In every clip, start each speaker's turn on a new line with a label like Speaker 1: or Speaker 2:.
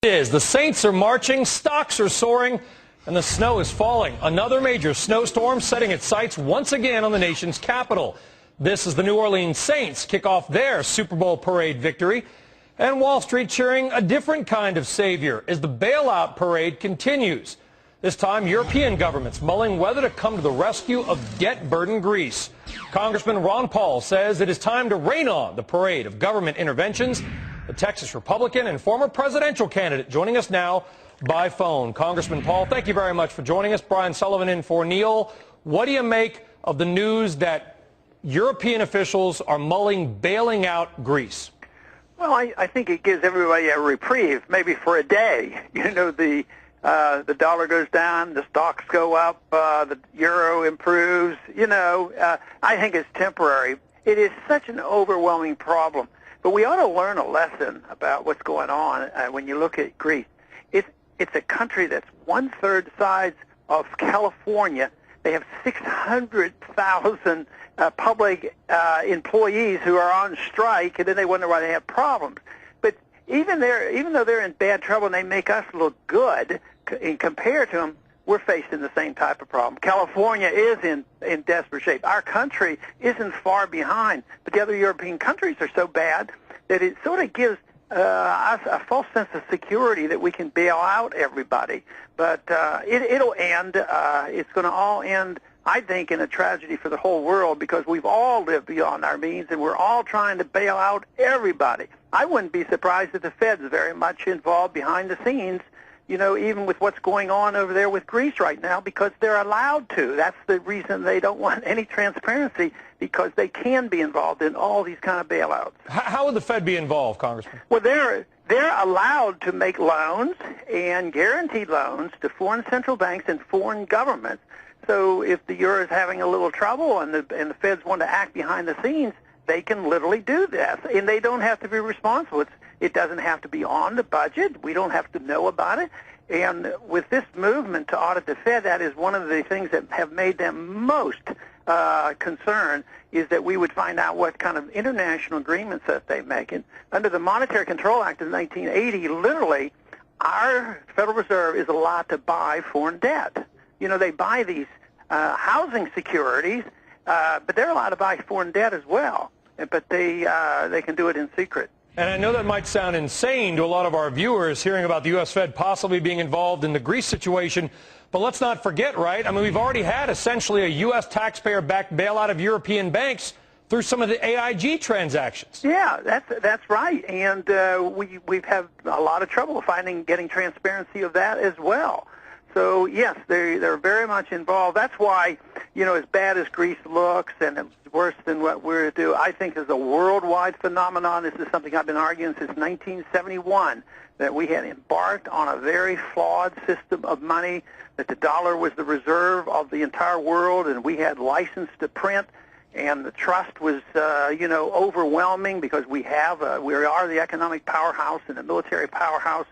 Speaker 1: The Saints are marching, stocks are soaring, and the snow is falling. Another major snowstorm setting its sights once again on the nation's capital. This is the New Orleans Saints kick off their Super Bowl parade victory. And Wall Street cheering a different kind of savior as the bailout parade continues. This time, European governments mulling whether to come to the rescue of debt-burdened Greece. Congressman Ron Paul says it is time to rein on the parade of government interventions. The Texas Republican and former presidential candidate joining us now by phone. Congressman Paul, thank you very much for joining us. Brian Sullivan in for Neil. What do you make of the news that European officials are mulling bailing out Greece?
Speaker 2: Well, I think it gives everybody a reprieve, maybe for a day. You know, the dollar goes down, the stocks go up, the euro improves. You know, I think it's temporary. It is such an overwhelming problem. But we ought to learn a lesson about what's going on when you look at Greece. It's a country that's one-third the size of California. They have 600,000 public employees who are on strike, and then they wonder why they have problems. But even though they're in bad trouble and they make us look good, in compared to them, we're facing the same type of problem. California is in desperate shape. Our country isn't far behind, but the other European countries are so bad that it sort of gives us a false sense of security that we can bail out everybody. But it'll end. It's going to all end, I think, in a tragedy for the whole world because we've all lived beyond our means and we're all trying to bail out everybody. I wouldn't be surprised if the Fed's very much involved behind the scenes, you know, even with what's going on over there with Greece right now, because they're allowed to. That's the reason they don't want any transparency, because they can be involved in all these kind of bailouts.
Speaker 1: How would the Fed be involved, Congressman?
Speaker 2: Well, they're allowed to make loans and guaranteed loans to foreign central banks and foreign governments. So if the euro is having a little trouble and the Feds want to act behind the scenes, they can literally do that, and they don't have to be responsible. It doesn't have to be on the budget. We don't have to know about it. And with this movement to audit the Fed, that is one of the things that have made them most concerned, is that we would find out what kind of international agreements that they make. And under the Monetary Control Act of 1980, literally, our Federal Reserve is allowed to buy foreign debt. You know, they buy these housing securities, but they're allowed to buy foreign debt as well. But they can do it in secret.
Speaker 1: And I know that might sound insane to a lot of our viewers hearing about the U.S. Fed possibly being involved in the Greece situation, but let's not forget, right? I mean, we've already had essentially a U.S. taxpayer-backed bailout of European banks through some of the AIG transactions.
Speaker 2: Yeah, that's right, and we've had a lot of trouble getting transparency of that as well. So yes, they're very much involved. That's why, you know, as bad as Greece looks, and it's worse than what we're doing, I think is a worldwide phenomenon. This is something I've been arguing since 1971, that we had embarked on a very flawed system of money, that the dollar was the reserve of the entire world, and we had license to print, and the trust was, you know, overwhelming because we are the economic powerhouse and the military powerhouse.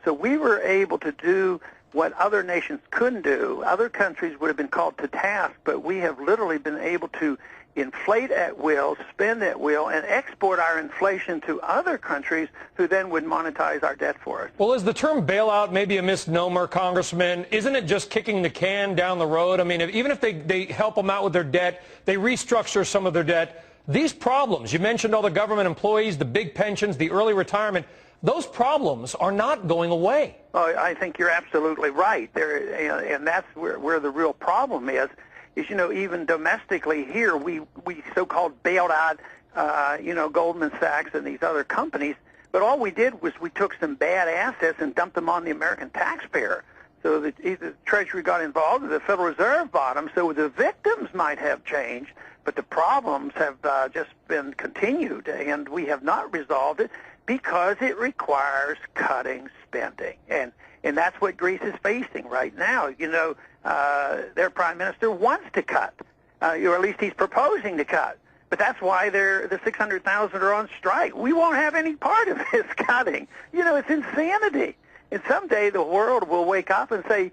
Speaker 2: So we were able to do what other nations couldn't do. Other countries would have been called to task, but we have literally been able to inflate at will, spend at will, and export our inflation to other countries who then would monetize our debt for us.
Speaker 1: Well, is the term bailout maybe a misnomer, Congressman? Isn't it just kicking the can down the road? I mean, even if they help them out with their debt, they restructure some of their debt, these problems, you mentioned all the government employees, the big pensions, the early retirement, those problems are not going away.
Speaker 2: Oh, I think you're absolutely right. And that's where the real problem is, you know, even domestically here, we so-called bailed out, you know, Goldman Sachs and these other companies, but all we did was we took some bad assets and dumped them on the American taxpayer. So that either the Treasury got involved or the Federal Reserve bought them, so the victims might have changed, but the problems have just been continued, and we have not resolved it, because it requires cutting spending. And that's what Greece is facing right now. You know, their prime minister wants to cut, or at least he's proposing to cut. But that's why the 600,000 are on strike. We won't have any part of this cutting. You know, it's insanity. And someday the world will wake up and say,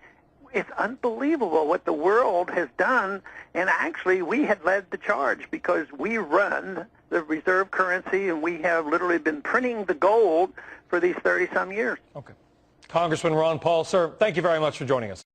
Speaker 2: it's unbelievable what the world has done, and actually we had led the charge because we run the reserve currency, and we have literally been printing the gold for these 30-some years.
Speaker 1: Okay. Congressman Ron Paul, sir, thank you very much for joining us.